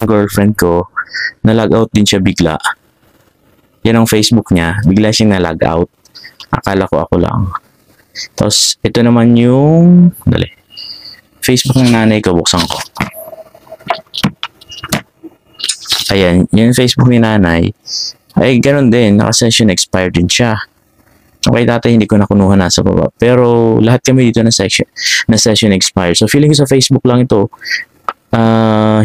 girlfriend ko, na-log out din siya bigla. Yan ang Facebook niya, bigla siyang na-log out. Akala ko ako lang. Tapos, ito naman yung, Facebook ng nanay ko, buksan ko. Ayan, yung Facebook ni nanay, ay ganun din, naka-session expired din siya. Okay, dati hindi ko nakunuha nasa baba. Pero lahat kami dito na session expired. So feeling ko sa Facebook lang ito,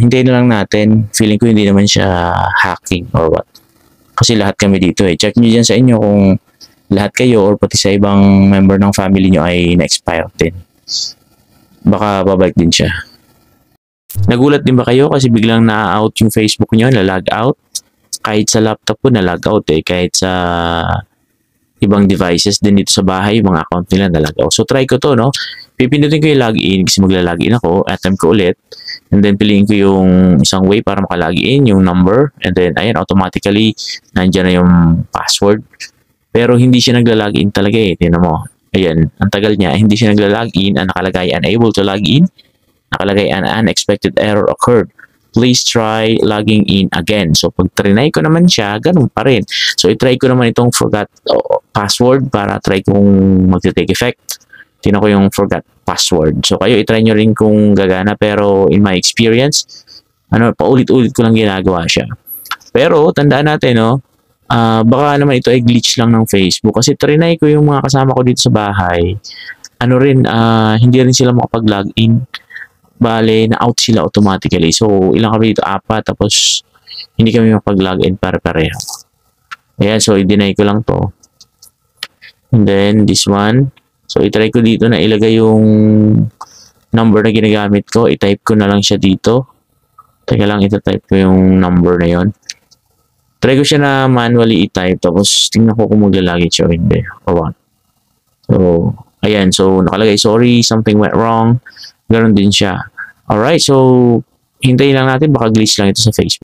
hintayin na lang natin. Feeling ko hindi naman siya hacking or what. Kasi lahat kami dito eh. Check nyo dyan sa inyo kung lahat kayo or pati sa ibang member ng family nyo ay na-expire din. Baka babalik din siya. Nagulat din ba kayo kasi biglang na-out yung Facebook nyo, na-log out? Kahit sa laptop ko na-log out eh. Kahit sa ibang devices din dito sa bahay, yung mga account nila nalagaw. So, try ko to, no? Pipindutin ko yung login kasi magla-login ako. Attempt ko ulit. And then, piliin ko yung isang way para makalogin, yung number. And then, ayan, automatically, nandyan na yung password. Pero, hindi siya nagla-login talaga eh. Tingnan mo. Ayan, ang tagal niya. Hindi siya nagla-login. Ang nakalagay, unable to log in. Nakalagay, an unexpected error occurred. Please try logging in again. So, pag trinay ko naman siya, ganun pa rin. So, itry ko naman itong forgot password para try kung mag-take effect. Tingnan ko yung forgot password. So, kayo, itry nyo rin kung gagana. Pero, in my experience, paulit-ulit ko lang ginagawa siya. Pero, tandaan natin, no? Baka naman ito ay glitch lang ng Facebook. Kasi trinay ko yung mga kasama ko dito sa bahay. Hindi rin sila makapag-login. Bale, na-out sila automatically. So, ilang kami dito? 4. Tapos, hindi kami makapag-login pare-pareho. Ayan, so, i-deny ko lang to. And then, this one. So, i-try ko dito na ilagay yung number na ginagamit ko. I-type ko na lang siya dito. Teka lang, ito-type ko yung number na yon. Try ko siya na manually i-type. Tapos, tingnan ko kung maglalagay siya o hindi. Or what. So, ayan. So, nakalagay, sorry, something went wrong. Ganon din siya. Alright, so, hintayin lang natin. Baka glitch lang ito sa Facebook.